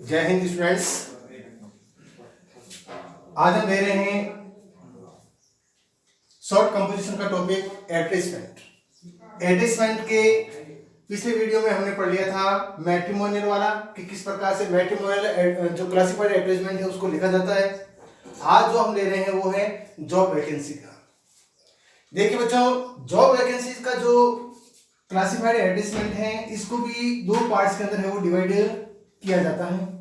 जय हिंद स्टूडेंट्स। आज हम ले रहे हैं शॉर्ट कंपोजिशन का टॉपिक एडवर्टाइजमेंट। एडवर्टाइजमेंट के पिछले वीडियो में हमने पढ़ लिया था मैट्रिमोनियल वाला कि किस प्रकार से मैट्रिमोनियल जो क्लासिफाइड एडवर्टाइजमेंट है उसको लिखा जाता है। आज जो हम ले रहे हैं वो है जॉब वैकेंसी का। देखिए बच्चों, जॉब वैकेंसी का जो क्लासिफाइड एडवर्टाइजमेंट है इसको भी दो पार्ट्स के अंदर है वो डिवाइड किया जाता है।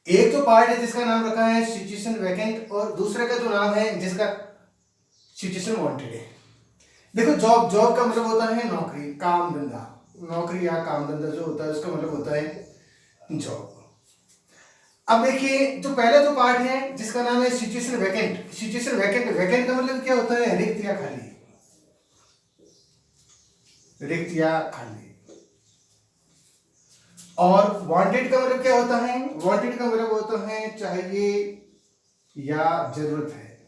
एक तो पार्ट है जिसका नाम रखा है सिचुएशन वैकेंट और दूसरे का जो नाम है जिसका सिचुएशन वांटेड है। देखो, जॉब का मतलब होता है नौकरी, काम धंधा, नौकरी या काम धंधा जो होता है उसका मतलब होता है जॉब। अब देखिए, जो पहला जो पार्ट है जिसका नाम है सिचुएशन वैकेंट। सिचुएशन वैकेंट का मतलब क्या होता है? रिक्त या खाली, रिक्त या खाली। और वांटेड का मतलब क्या होता है? वांटेड का मतलब होता है चाहिए या जरूरत है।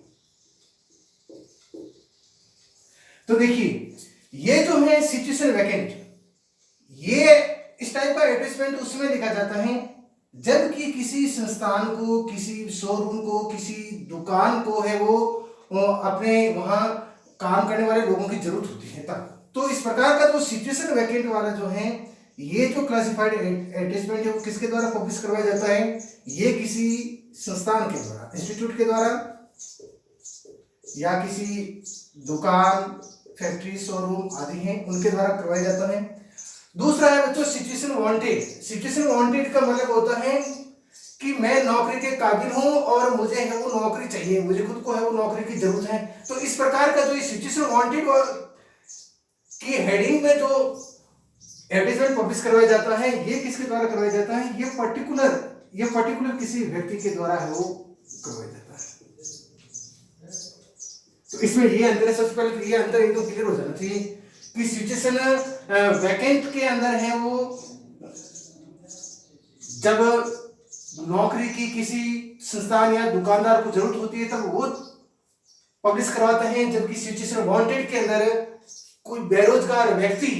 तो देखिए, ये जो है सिचुएशन वैकेंट, ये इस टाइप का एडवर्टाइजमेंट उसमें लिखा जाता है जबकि किसी संस्थान को, किसी शोरूम को, किसी दुकान को है वो अपने वहां काम करने वाले लोगों की जरूरत होती है तब। तो इस प्रकार का जो सिचुएशन वैकेंट वाला जो है, ये जो क्लासिफाइड एडवर्टाइजमेंट है वो किसके द्वारा पब्लिश करवाया जाता है? ये किसी संस्थान के द्वारा, इंस्टीट्यूट के द्वारा या किसी दुकान, फैक्ट्री, शोरूम आदि हैं उनके द्वारा करवाया जाता है। दूसरा है बच्चों सिचुएशन वांटेड। सिचुएशन वांटेड का मतलब होता है कि मैं नौकरी के काबिल हूं और मुझे है वो नौकरी चाहिए, मुझे खुद को है वो नौकरी की जरूरत है। तो इस प्रकार का जो ये सिचुएशन वांटेड की हेडिंग में जो एडवर्टाइजमेंट पब्लिश करवाया जाता है, ये किसके द्वारा करवाया जाता है? ये पर्टिकुलर किसी व्यक्ति के द्वारा है वो करवाया जाता है। तो इसमें ये अंतर है। सबसे पहले तो ये अंतर एकदम क्लियर हो जाना चाहिए कि सिचुएशन वैकेंट के अंदर है वो जब नौकरी की किसी संस्थान या दुकानदार को जरूरत होती है तब वो पब्लिश करवाते हैं, जबकि सिचुएशन वांटेड के अंदर कोई बेरोजगार व्यक्ति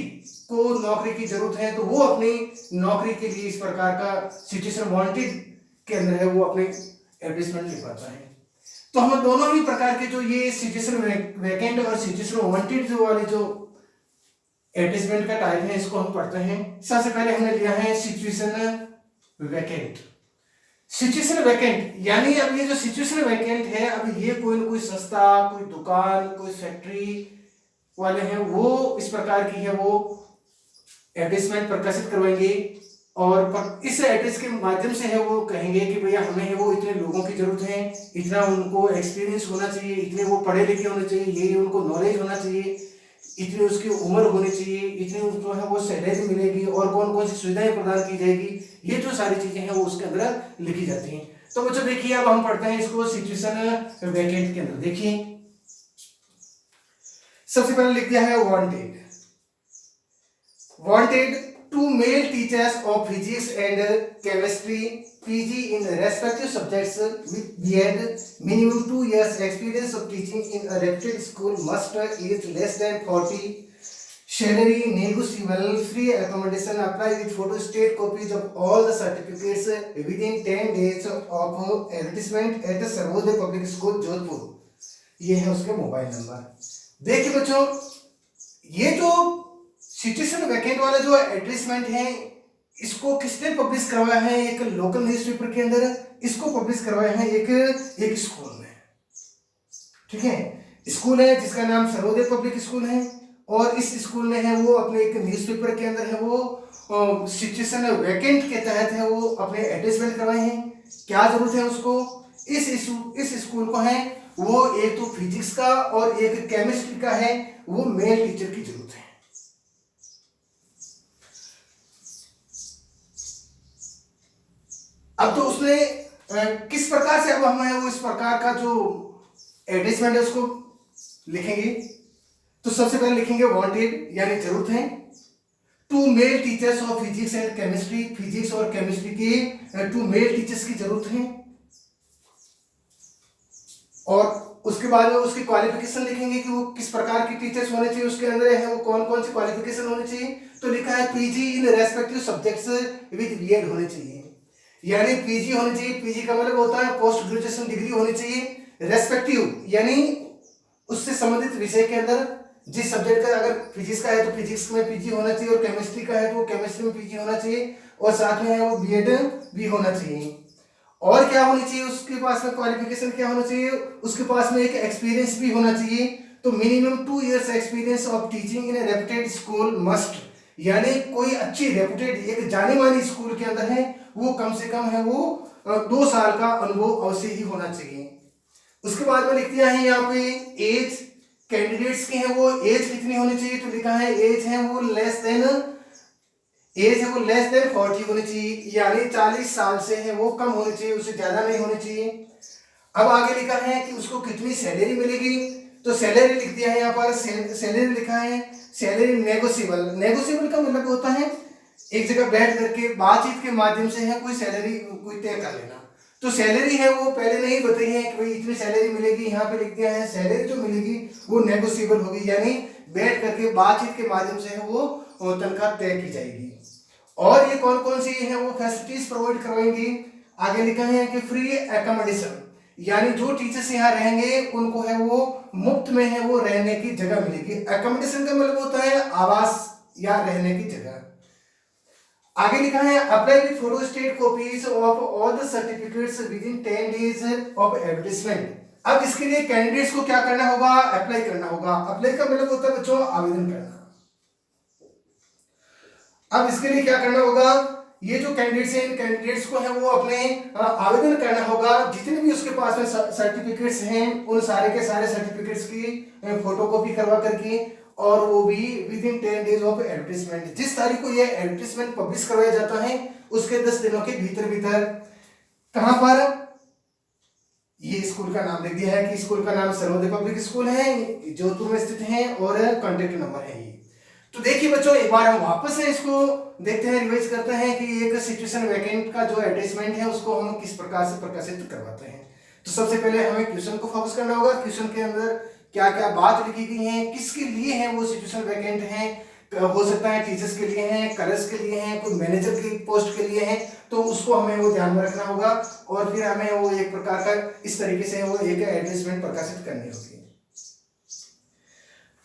को नौकरी की जरूरत है तो वो अपनी नौकरी के लिए इस प्रकार का सिचुएशन वांटेड के अंदर है वो अपने एडवर्टाइजमेंट लिखवाता है। तो हम दोनों ही प्रकार के जो ये सिचुएशन वैकेंट और सिचुएशन वांटेड जो वाले जो एडवर्टाइजमेंट का टाइप है इसको हम पढ़ते हैं। सबसे पहले हमने लिया है सिचुएशन वैकेंट। सिचुएशन वैकेंट यानी अब ये जो सिचुएशन वैकेंट है, अब ये कोई न कोई संस्था, कोई दुकान, कोई फैक्ट्री वाले हैं वो इस प्रकार की है वो एडवर्टाइजमेंट प्रकाशित करवाएंगे और इस एड्रेस के माध्यम से है वो कहेंगे कि भैया हमें है वो इतने लोगों की जरूरत है, इतना उनको एक्सपीरियंस होना चाहिए, इतने वो पढ़े लिखे होने चाहिए, ये उनको नॉलेज होना चाहिए, इतनी उसकी उम्र होनी चाहिए, इतनी उसको है वो सैलरी मिलेगी और कौन कौन सी सुविधाएं प्रदान की जाएगी। ये जो सारी चीजें हैं वो उसके अंदर लिखी जाती हैं। तो बच्चों देखिए, अब हम पढ़ते हैं इसको सिचुएशन वैकेंट के अंदर। देखिए, सबसे पहले लिख दिया है wanted. Wanted two male teachers of physics and chemistry PG in respective subjects with B.Ed, minimum 2 years experience of teaching in a reputed school, must age less than 40, salary negotiable, free accommodation, apply with photostat copies of all the certificates within 10 days of advertisement at Sarvodaya public school Jodhpur. ये है उसके mobile number. देखिए बच्चों, ये जो situation vacant वाला जो advertisement है इसको किसने पब्लिश करवाया है? एक लोकल न्यूज़पेपर के अंदर इसको पब्लिश करवाया है एक स्कूल में। ठीक है, स्कूल है जिसका नाम सर्वोदय पब्लिक स्कूल है और इस स्कूल ने है वो अपने एक न्यूज़पेपर के अंदर है वो सिचुएशन वैकेंट के तहत है वो अपने एडवर्टाइजमेंट करवाए हैं। क्या जरूरत है उसको? इस स्कूल को है वो एक तो फिजिक्स का और एक केमिस्ट्री का है वो मेल टीचर की जरूरत है। अब तो उसने किस प्रकार से अब हमें वो इस प्रकार का जो एडवर्टाइजमेंट है उसको लिखेंगे। तो सबसे पहले लिखेंगे वांटेड यानी जरूरत है। Two male teachers of physics and chemistry, physics और केमिस्ट्री के टू मेल टीचर्स की जरूरत है। और उसके बाद में उसकी क्वालिफिकेशन लिखेंगे कि वो किस प्रकार की टीचर्स होने चाहिए, उसके अंदर है वो कौन कौन सी क्वालिफिकेशन होनी चाहिए। तो लिखा है PG in respective subjects with BEd होने चाहिए। यानी पीजी होनी चाहिए। पीजी का मतलब होता है पोस्ट ग्रेजुएशन डिग्री होनी चाहिए रेस्पेक्टिव, यानी उससे संबंधित विषय के अंदर जिस सब्जेक्ट का, अगर फिजिक्स का है तो फिजिक्स में पीजी होना चाहिए, और केमिस्ट्री का है तो केमिस्ट्री में पीजी होना चाहिए, और साथ में है वो बीएड भी होना चाहिए। और क्या होनी चाहिए उसके पास में, क्वालिफिकेशन क्या होना चाहिए, उसके पास में एक एक्सपीरियंस भी होना चाहिए। तो minimum 2 years experience of teaching in A reputed school must, यानी कोई अच्छी रेप्यूटेड एक जानी मानी स्कूल के अंदर है वो कम से कम है वो 2 साल का अनुभव अवश्य ही होना चाहिए। उसके बाद में लिख दिया है यहाँ पे एज, कैंडिडेट्स की है वो एज कितनी होनी चाहिए, तो लिखा है एज है वो लेस देन 40 होनी चाहिए, यानी 40 साल से है वो कम होनी चाहिए, उससे ज्यादा नहीं होनी चाहिए। अब आगे लिखा है कि उसको कितनी सैलरी मिलेगी, तो सैलरी लिख दिया है यहाँ पर, सैलरी लिखा है सैलरी नेगोशिएबल। नेगोशिएबल का मतलब होता है एक जगह बैठ करके बातचीत के माध्यम से है कोई सैलरी कोई तय कर लेना। तो सैलरी है वो पहले नहीं बताई है कि भाई इतनी सैलरी मिलेगी, यहाँ पे लिख दिया है सैलरी जो मिलेगी वो नेगोशिएबल होगी, यानी बैठ करके बातचीत के माध्यम से है वो तनख्वाह तय की जाएगी। और ये कौन कौन सी है वो फैसिलिटीज प्रोवाइड करवाएंगी, आगे लिखा है कि फ्री एकोमोडेशन, यानी जो टीचर्स यहाँ रहेंगे उनको है वो मुफ्त में है वो रहने की जगह मिलेगी। एकोमोडेशन का मतलब होता है आवास या रहने की जगह। आगे लिखा है apply with photostat copies of all the certificates with in 10 days of advertisement. अब इसके लिए कैंडिडेट्स को क्या करना होगा, अप्लाई करना होगा। अप्लाई का मतलब होता है बच्चों आवेदन करना। अब इसके लिए क्या करना होगा, ये जो कैंडिडेट्स हैं इन कैंडिडेट्स को है वो अपने आवेदन करना होगा। जितने भी उसके पास में सर्टिफिकेट्स हैं उन सारे के सारे सर्टिफिकेट्स की फोटोकॉपी करवा करके, और वो भी with in 10 days of advertisement, जिस तारीख को ये एडवर्टाइजमेंट पब्लिश करवाया जाता है उसके 10 दिनों के भीतर भीतर। कहां पर, ये स्कूल का नाम लिख दिया है कि स्कूल का नाम सर्वोदय पब्लिक स्कूल है, जोधपुर में स्थित है, और कॉन्टेक्ट नंबर है ये। तो देखिए बच्चों एक बार हम वापस से इसको देखते हैं, रिवाइज करते हैं कि एक सिचुएशन वैकेंट का जो एडवर्टाइजमेंट है उसको हम किस प्रकार से प्रकाशित करवाते हैं। तो सबसे पहले हमें क्वेश्चन को फोकस करना होगा, क्वेश्चन के अंदर क्या क्या बात लिखी गई है, किसके लिए है वो सिचुएशन वैकेंट है, हो सकता है टीचर्स के लिए है, कलर्स के लिए है, कोई मैनेजर की पोस्ट के लिए है, तो उसको हमें वो ध्यान में रखना होगा, और फिर हमें वो एक प्रकार का इस तरीके से वो एक एडवर्टाइजमेंट प्रकाशित करनी होगी।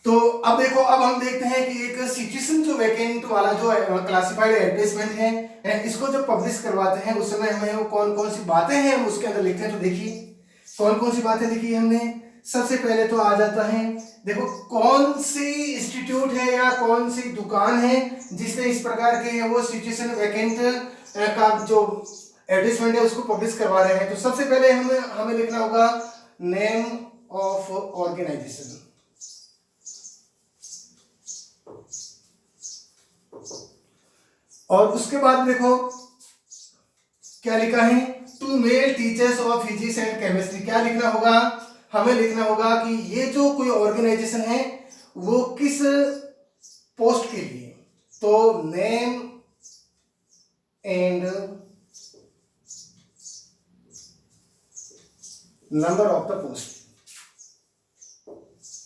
तो अब देखो, अब हम देखते हैं कि एक सिचुएशन जो वैकेंट वाला जो क्लासिफाइड एडवर्टाइजमेंट है इसको जब पब्लिश करवाते हैं उस समय हमें वो कौन कौन सी बातें हैं हम उसके अंदर लिखते हैं। तो देखिए कौन कौन सी बातें लिखी है हमने। सबसे पहले तो आ जाता है, देखो कौन सी इंस्टीट्यूट है या कौन सी दुकान है जिसने इस प्रकार के वो सिचुएशन वैकेंट का जो एडवर्टाइजमेंट है उसको पब्लिश करवा रहे हैं। तो सबसे पहले हमें लिखना होगा नेम ऑफ ऑर्गेनाइजेशन, और उसके बाद देखो क्या लिखा है, 2 male teachers of physics and chemistry. क्या लिखना होगा, हमें लिखना होगा कि ये जो कोई ऑर्गेनाइजेशन है वो किस पोस्ट के लिए। तो name and number of the post,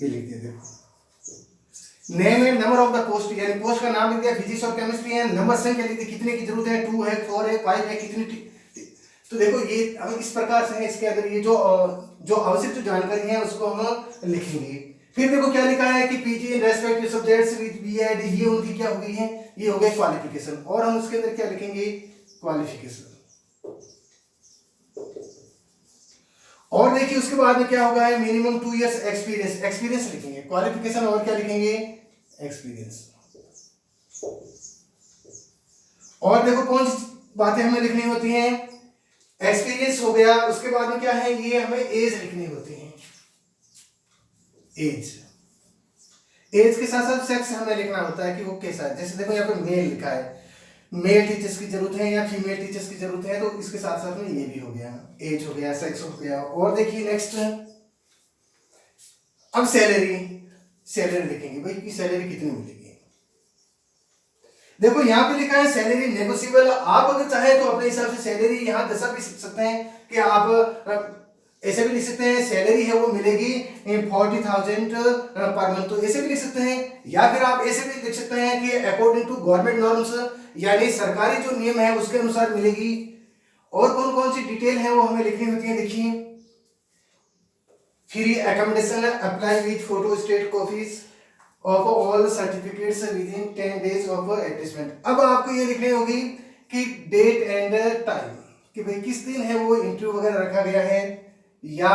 ये लिख दिया। देखो name and number of the post, यानी पोस्ट का नाम लिख दिया, फिजिक्स और केमिस्ट्री है, नंबर संख्या लिख दी कितने की जरूरत है, 2 है, 4 है, 5 है, कितनी। तो देखो ये हम इस प्रकार से है, इसके अंदर ये जो आवश्यक जो जानकारी है उसको हम लिखेंगे। फिर देखो क्या लिखा है कि PG in respective subjects with BEd, ये उनकी क्या हो गई है, ये हो गई क्वालिफिकेशन, और हम उसके अंदर क्या लिखेंगे, क्वालिफिकेशन। और देखिए उसके बाद में क्या होगा, मिनिमम 2 years एक्सपीरियंस, एक्सपीरियंस लिखेंगे, क्वालिफिकेशन और क्या लिखेंगे, एक्सपीरियंस। और देखो कौन सी बातें हमें लिखनी होती हैं, एक्सपीरियंस हो गया, उसके बाद में क्या है, ये हमें एज लिखनी होती है, एज। एज के साथ साथ सेक्स हमें लिखना होता है कि वो कैसा है। जैसे देखो यहाँ पे मेल लिखा है, मेल टीचर्स की जरूरत है या फीमेल टीचर्स की जरूरत है, तो इसके साथ साथ में ये भी हो गया, एज हो गया, सेक्स हो गया। और देखिए नेक्स्ट, अब सैलरी, सैलरी लिखेंगे भाई कि सैलरी कितनी मिलेगी। देखो यहाँ पे लिखा है सैलरी नेगोशिएबल, आप अगर चाहे तो अपने हिसाब से सैलरी यहाँ दसा भी सकते हैं कि आप ऐसे भी लिख सकते हैं सैलरी है वो मिलेगी 40,000 पर मंथ, तो ऐसे भी लिख सकते हैं। या फिर आप ऐसे भी लिख सकते हैं कि अकॉर्डिंग टू गवर्नमेंट नॉर्म्स, यानी सरकारी जो नियम है उसके अनुसार मिलेगी। और कौन कौन सी डिटेल है वो हमें लिखनी होती है। देखिए, free accommodation apply with photo state copies of all certificates with in 10 days of adjustment. अब आपको ये लिखनी होगी कि डेट एंड टाइम, कि भाई किस दिन है वो इंटरव्यू वगैरह रखा गया है, या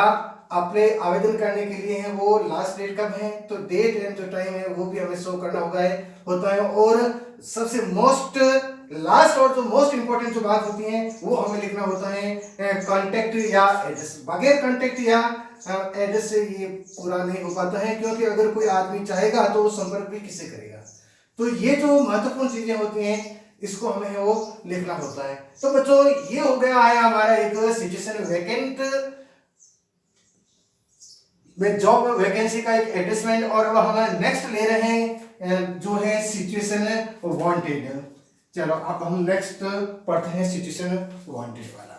आपने आवेदन करने के लिए है वो लास्ट डेट कब है, तो डेट एंड जो टाइम है वो भी हमें शो करना होता है। और सबसे मोस्ट लास्ट और जो मोस्ट इंपॉर्टेंट जो बात होती है वो हमें लिखना होता है कांटेक्ट या एड्रेस। बगैर कांटेक्ट या एड्रेस से ये पूरा नहीं हो पाता है, क्योंकि अगर कोई आदमी चाहेगा तो संपर्क भी किससे करेगा। तो ये जो महत्वपूर्ण चीजें होती हैं इसको हमें वो लिखना होता है। तो बच्चों, ये हो गया है हमारा एक सिचुएशन वैकेंट में जॉब वैकेंसी का एक एडजस्टमेंट। और अब हम नेक्स्ट ले रहे हैं जो है सिचुएशन वांटेड। चलो अब हम नेक्स्ट पढ़ते हैं सिचुएशन वांटेड वाला।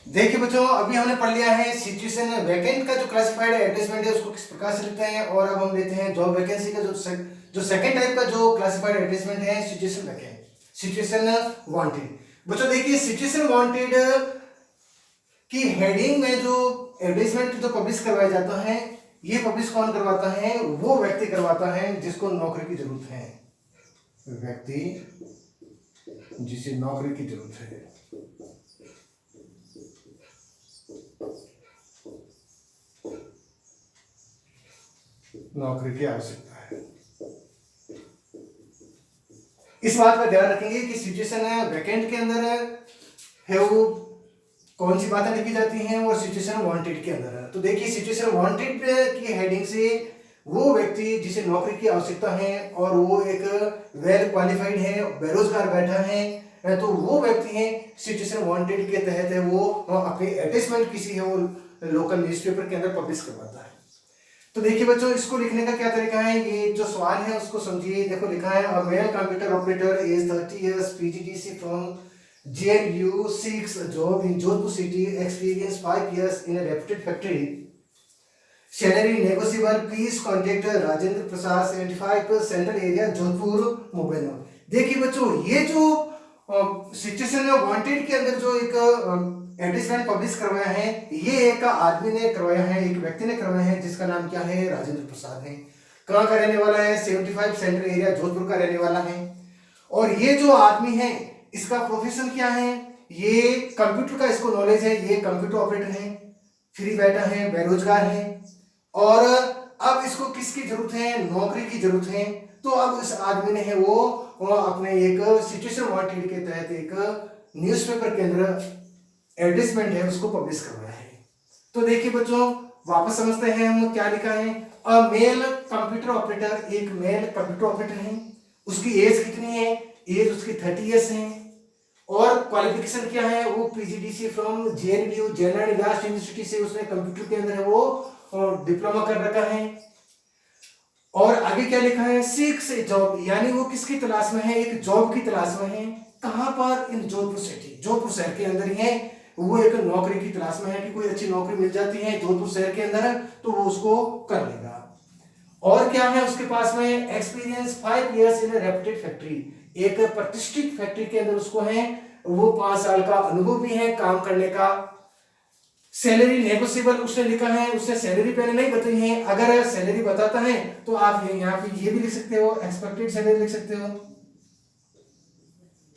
देखिए बच्चों, अभी हमने पढ़ लिया है सिचुएशन वैकेंट का जो क्लासिफाइड एडजस्टमेंट है उसको किस प्रकार से लिखते हैं, और अब हम लेते हैं जॉब वैकेंसी का जो सेकंड टाइप का जो क्लासिफाइड एडजस्टमेंट है सिचुएशन वैकेंट, सिचुएशन वांटेड। बच्चों देखिए, सिचुएशन वांटेड की हेडिंग में जो एडवर्टाइजमेंट जो पब्लिश करवाया जाता है, ये पब्लिश कौन करवाता है, वो व्यक्ति करवाता है जिसको नौकरी की जरूरत है, व्यक्ति जिसे नौकरी की जरूरत है। नौकरी की आवश्यकता है। इस बात का ध्यान रखेंगे कि सिचुएशन वैकेंट के अंदर है वो कौन सी बातें लिखी जाती हैं और सिचुएशन वांटेड के अंदर है। तो देखिए, सिचुएशन वांटेड की हेडिंग से वो व्यक्ति जिसे नौकरी की आवश्यकता है और वो एक वेल क्वालिफाइड है, बेरोजगार बैठा है, तो वो व्यक्ति है सिचुएशन वांटेड के तहत है वो अपनी एडवर्टाइजमेंट किसी है वो लोकल न्यूज़पेपर के अंदर पब्लिश करवाता है। तो देखिए बच्चों, इसको लिखने का क्या तरीका है, ये जो सवाल है उसको समझिए। देखो लिखा है, a male computer operator age 30 years PGDC from JNU seeks a job in Jodhpur city, experience 5 years in a reputed factory, salary negotiable, please contact Rajendra Prasad 75 central area Jodhpur mobile number. देखिए बच्चों, ये जो सिचुएशन वांटेड के अंदर जो एक advertisement publish करवाया है, ये एक आदमी ने करवाया है, एक व्यक्ति ने करवाया है जिसका नाम क्या है, राजेंद्र प्रसाद है। कहाँ का रहने वाला है, 75 सेंट्रल एरिया जोधपुर का रहने वाला है। और ये जो आदमी है इसका प्रोफेशन क्या है, ये कंप्यूटर का इसको नॉलेज है, ये कंप्यूटर ऑपरेटर है, फ्री बैठा है, बेरोजगार है। और अब इसको किसकी जरूरत है, नौकरी की जरूरत है। तो अब इस आदमी ने है वो अपने एक सिचुएशन वांटेड के तहत एक न्यूज़पेपर के अंदर एडवर्टाइजमेंट है उसको पब्लिश करवाया है। तो देखिए बच्चों, वापस समझते हैं हम क्या लिखा है। अ मेल कंप्यूटर ऑपरेटर, एक मेल कंप्यूटर ऑपरेटर है, उसकी एज कितनी है, एज उसकी 30 ईयर्स है, और क्वालिफिकेशन क्या है, वो PGDC from JNU general university से उसने कंप्यूटर के अंदर है वो डिप्लोमा कर रखा है। और आगे क्या लिखा है, सीक्स ए जॉब, यानी वो किसकी तलाश में है, एक जॉब की तलाश में है। कहां पर, इन जोधपुर सिटी, जोधपुर शहर के अंदर ही है, वो एक नौकरी की तलाश में है कि कोई अच्छी नौकरी मिल जाती है जोधपुर शहर के अंदर तो वो उसको कर लेगा। और क्या है उसके पास में, एक्सपीरियंस 5 years इन रेप्यूटेड फैक्ट्री, एक प्रतिष्ठित फैक्ट्री के अंदर उसको है वो 5 साल का अनुभव भी है काम करने का। सैलरी नेगोशिएबल उसने लिखा है, उसने सैलरी पहले नहीं बताई है, अगर सैलरी बताता है तो आप यहाँ पे ये भी लिख सकते हो, एक्सपेक्टेड सैलरी लिख सकते हो,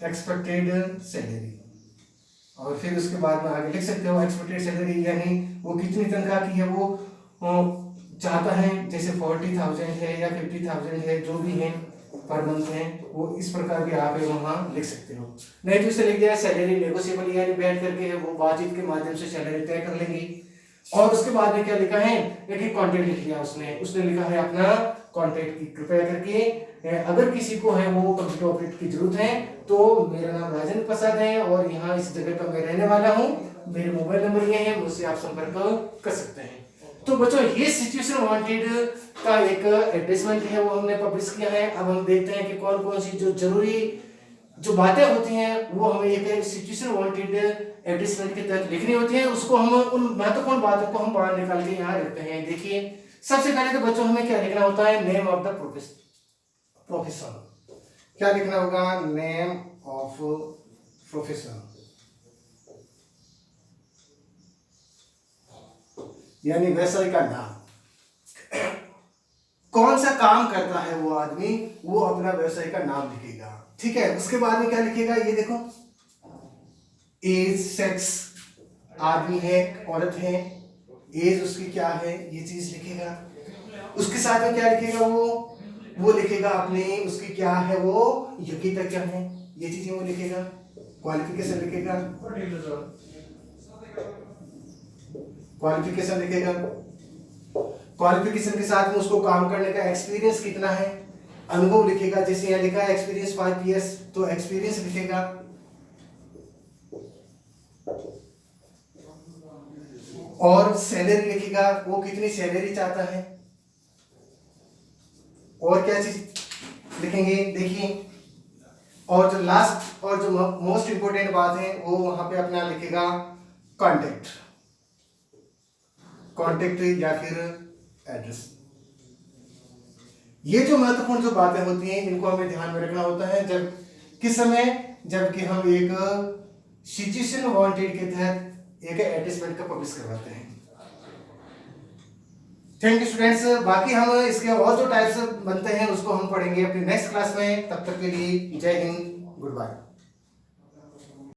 एक्सपेक्टेड सैलरी। और फिर उसके बाद में आगे लिख सकते हो एक्सपेक्टेड सैलरी, यानी वो कितनी तनख्वाह की है वो चाहता है, जैसे 40,000 है या 50,000 है, जो भी है पर मंथ है, वो इस प्रकार भी आप वहाँ लिख सकते हो। नहीं तो इसे लिख दिया सैलरी नेगोशिएबल, यानी बैठ करके वो बातचीत के माध्यम से सैलरी तय कर लेंगे। और उसके बाद में क्या लिखा है, एक कॉन्टेक्ट लिख लिया उसने लिखा है अपना कॉन्टेक्ट की, कृपया करके अगर किसी को है वो कंप्यूटर ऑपरेटर की जरूरत है तो मेरा नाम राजेंद्र प्रसाद है और यहाँ इस जगह पर मैं रहने वाला हूँ, मेरे मोबाइल नंबर ये है, मुझसे आप संपर्क कर सकते हैं। तो बच्चों, ये सिचुएशन वांटेड का एक एडवर्टाइजमेंट है वो हमने पब्लिश किया है। अब हम देखते हैं कि कौन कौन सी जो जरूरी जो बातें होती हैं वो हमें एक सिचुएशन वांटेड एडवर्टाइजमेंट के तहत लिखनी होती है। उसको हम उन महत्वपूर्ण बातों को हम बाहर निकाल के यहाँ रखते हैं। देखिए, सबसे पहले तो बच्चों हमें क्या लिखना होता है, नेम ऑफ द प्रोफेशन। क्या लिखना होगा, नेम ऑफ प्रोफेशन, यानी व्यवसाय का नाम। कौन सा काम करता है वो आदमी, वो अपना व्यवसाय का नाम लिखेगा। ठीक है, उसके बाद में क्या लिखेगा, ये देखो, एज, सेक्स, आदमी है औरत है, एज उसकी क्या है, ये चीज लिखेगा। उसके साथ में क्या लिखेगा, वो लिखेगा अपने उसकी क्या है, वो योग्यता क्या है, ये चीजें वो लिखेगा। क्वालिफिकेशन लिखेगा, क्वालिफिकेशन लिखेगा। क्वालिफिकेशन के साथ में उसको काम करने का एक्सपीरियंस कितना है, अनुभव लिखेगा। जैसे यहाँ लिखा है एक्सपीरियंस 5 years, तो एक्सपीरियंस लिखेगा। और सैलरी लिखेगा, वो कितनी सैलरी चाहता है। और क्या चीज लिखेंगे, देखिए। और जो लास्ट और जो मोस्ट इंपोर्टेंट बात है, वो वहां पे अपना लिखेगा कॉन्टेक्ट, कॉन्टेक्ट या फिर एड्रेस। ये जो महत्वपूर्ण जो बातें होती हैं, इनको हमें ध्यान में रखना होता है। जब किस समय, जबकि हम एक सिचुएशन वांटेड के तहत एक एडवर्टाइजमेंट का पब्लिश करवाते हैं। Thank you students. बाकी हम इसके और जो टाइप्स बनते हैं उसको हम पढ़ेंगे अपनी नेक्स्ट क्लास में। तब तक के लिए जय हिंद, गुड बाय।